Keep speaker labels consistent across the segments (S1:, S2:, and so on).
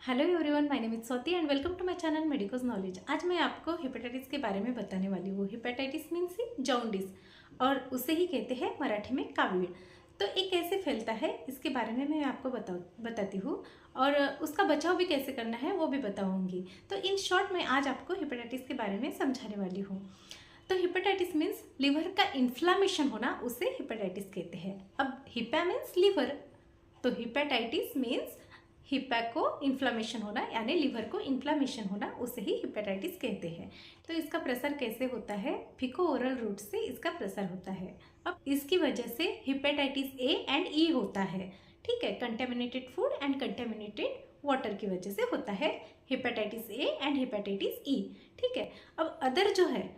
S1: Hello everyone, my name is Swati and welcome to my channel medicos knowledge. आज मैं आपको hepatitis के बारे में बताने वाली हूँ। हेपेटाइटिस मीन्स जॉन्डिस और उसे ही कहते हैं मराठी में कावीड़। तो ये कैसे फैलता है इसके बारे में मैं आपको बताती हूँ और उसका बचाव भी कैसे करना है वो भी बताऊँगी। तो इन शॉर्ट मैं आज आपको हेपेटाइटिस के बारे में समझाने वाली हूँ। तो हेपेटाइटिस मीन्स लिवर का इन्फ्लामेशन होना, उसे हेपेटाइटिस कहते हैं। अब हिपा मीन्स लिवर, तो हेपेटाइटिस मीन्स हिपा को इन्फ्लामेशन होना यानी लिवर को इन्फ्लामेशन होना, उसे ही हेपेटाइटिस कहते हैं। तो इसका प्रसार कैसे होता है? फीको ओरल रूट से इसका प्रसार होता है। अब इसकी वजह से हेपेटाइटिस ए एंड ई होता है, ठीक है। Contaminated food and contaminated water की वजह से होता है hepatitis A and hepatitis E, ठीक है। अब अदर जो है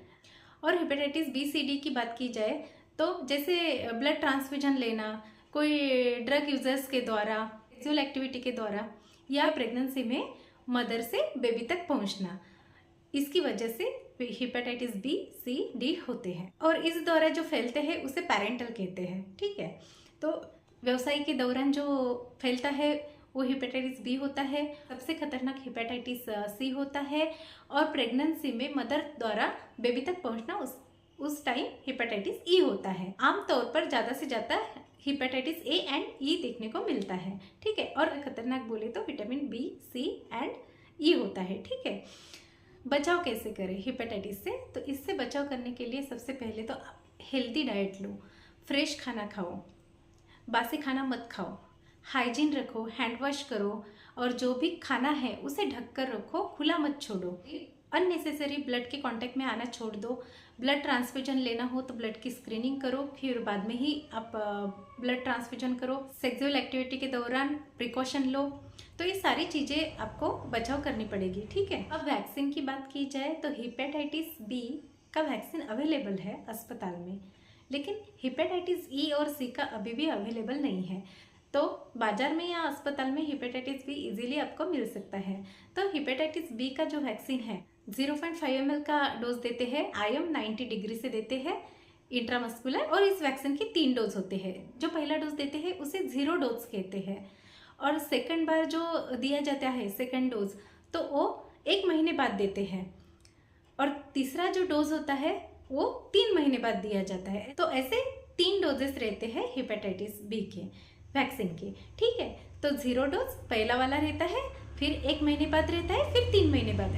S1: और हेपेटाइटिस बी सी डी की बात की जाए तो जैसे ब्लड ट्रांसफ्यूजन लेना, कोई ड्रग यूजर्स के द्वारा, सेक्सुअल एक्टिविटी के द्वारा या प्रेगनेंसी में मदर से बेबी तक पहुंचना, इसकी वजह से हेपेटाइटिस बी सी डी होते हैं। और इस द्वारा जो फैलते हैं उसे पैरेंटल कहते हैं, ठीक है। तो व्यवसाय के दौरान जो फैलता है वो हेपेटाइटिस बी होता है। सबसे खतरनाक हेपेटाइटिस सी होता है और प्रेगनेंसी में मदर द्वारा बेबी तक पहुंचना उस टाइम हेपेटाइटिस ई होता है। आमतौर पर ज़्यादा से ज़्यादा हेपेटाइटिस ए एंड ई देखने को मिलता है, ठीक है। और खतरनाक बोले तो विटामिन बी सी एंड ई होता है, ठीक है। बचाव कैसे करें हेपेटाइटिस से? तो इससे बचाव करने के लिए सबसे पहले तो हेल्दी डाइट लो, फ्रेश खाना खाओ, बासी खाना मत खाओ, हाइजीन रखो, हैंड वॉश करो और जो भी खाना है उसे ढक कर रखो, खुला मत छोड़ो। अननेसेसरी ब्लड के कांटेक्ट में आना छोड़ दो। ब्लड ट्रांसफ्यूजन लेना हो तो ब्लड की स्क्रीनिंग करो, फिर बाद में ही आप ब्लड ट्रांसफ्यूजन करो। सेक्सुअल एक्टिविटी के दौरान प्रिकॉशन लो। तो ये सारी चीज़ें आपको बचाव करनी पड़ेगी, ठीक है। अब वैक्सीन की बात की जाए तो हेपेटाइटिस बी का वैक्सीन अवेलेबल है अस्पताल में, लेकिन हेपेटाइटिस ई और सी का अभी भी अवेलेबल नहीं है। तो बाजार में या अस्पताल में हेपेटाइटिस बी इजीली आपको मिल सकता है। तो हेपेटाइटिस बी का जो वैक्सीन है 0.5 ml का डोज देते हैं, IM 90 डिग्री से देते हैं इंट्रामस्कुलर। और इस वैक्सीन के 3 डोज होते हैं। जो पहला डोज देते हैं उसे 0 डोज कहते हैं और सेकंड बार जो दिया जाता है सेकंड डोज तो वो 1 महीने बाद देते हैं और तीसरा जो डोज होता है वो 3 महीने बाद दिया जाता है। तो ऐसे 3 डोजेस रहते हैं हेपेटाइटिस बी के वैक्सीन के, ठीक है। तो 0 डोज पहला वाला रहता है, फिर 1 महीने बाद रहता है, फिर 3 महीने बाद,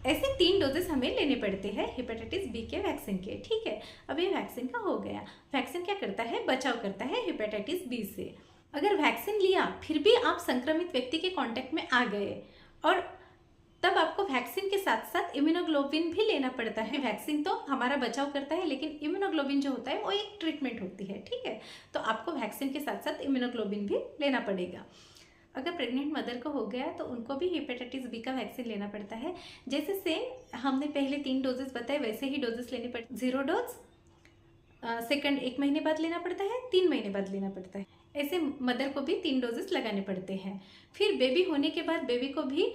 S1: ऐसे 3 डोजेस हमें लेने पड़ते हैं हेपेटाइटिस बी के वैक्सीन के, ठीक है। अब ये वैक्सीन का हो गया। वैक्सीन क्या करता है? बचाव करता है हेपेटाइटिस बी से। अगर वैक्सीन लिया फिर भी आप संक्रमित व्यक्ति के कांटेक्ट में आ गए और तब आपको वैक्सीन के साथ साथ इम्यूनोग्लोबिन भी लेना पड़ता है। वैक्सीन तो हमारा बचाव करता है, लेकिन इम्यूनोग्लोबिन जो होता है वो एक ट्रीटमेंट होती है, ठीक है। तो आपको वैक्सीन के साथ साथ इम्यूनोग्लोबिन भी लेना पड़ेगा। अगर प्रेग्नेंट मदर को हो गया तो उनको भी हेपेटाइटिस बी का वैक्सीन लेना पड़ता है। जैसे सेम हमने पहले 3 डोजेस बताए वैसे ही डोजेस लेने पड़ते। 0 डोज सेकंड 1 महीने बाद लेना पड़ता है, 3 महीने बाद लेना पड़ता है। ऐसे मदर को भी 3 डोजेस लगाने पड़ते हैं। फिर बेबी होने के बाद बेबी को भी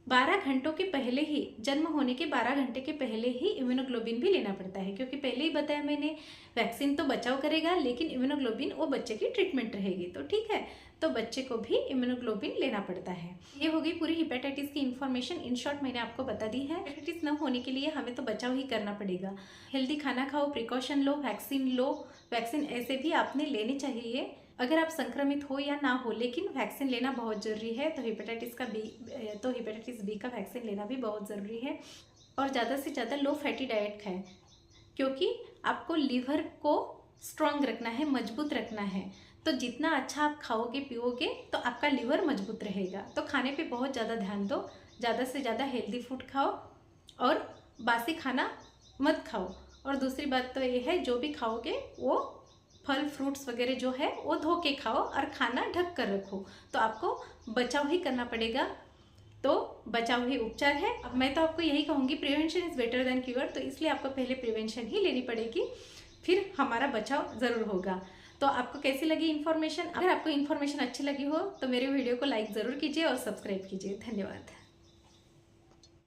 S1: 12 घंटों के पहले ही, जन्म होने के 12 घंटे के पहले ही इम्यूनोग्लोबिन भी लेना पड़ता है, क्योंकि पहले ही बताया मैंने वैक्सीन तो बचाव करेगा लेकिन इम्यूनोग्लोबिन वो बच्चे की ट्रीटमेंट रहेगी, तो ठीक है। तो बच्चे को भी इम्यूनोग्लोबिन लेना पड़ता है। ये हो गई पूरी हेपेटाइटिस की इन्फॉर्मेशन। इन शॉर्ट मैंने आपको बता दी है। हेपेटाइटिस न होने के लिए हमें तो बचाव ही करना पड़ेगा। हेल्दी खाना खाओ, प्रिकॉशन लो, वैक्सीन लो। वैक्सीन ऐसे भी आपने लेनी चाहिए अगर आप संक्रमित हो या ना हो, लेकिन वैक्सीन लेना बहुत ज़रूरी है। तो हेपेटाइटिस बी का वैक्सीन लेना भी बहुत ज़रूरी है। और ज़्यादा से ज़्यादा लो फैटी डाइट खाएं, क्योंकि आपको लीवर को स्ट्रांग रखना है, मजबूत रखना है। तो जितना अच्छा आप खाओगे पियोगे तो आपका लीवर मजबूत रहेगा। तो खाने पे बहुत ज़्यादा ध्यान दो, ज़्यादा से ज़्यादा हेल्दी फूड खाओ और बासी खाना मत खाओ। और दूसरी बात तो ये है, जो भी खाओगे वो फल फ्रूट्स वगैरह जो है वो धो के खाओ और खाना ढक कर रखो। तो आपको बचाव ही करना पड़ेगा। तो बचाव ही उपचार है। अब मैं तो आपको यही कहूँगी, prevention is better than cure. तो इसलिए आपको पहले प्रिवेंशन ही लेनी पड़ेगी, फिर हमारा बचाव ज़रूर होगा। तो आपको कैसी लगी इन्फॉर्मेशन? अगर आपको इन्फॉर्मेशन अच्छी लगी हो तो मेरे वीडियो को लाइक ज़रूर कीजिए और सब्सक्राइब कीजिए। धन्यवाद।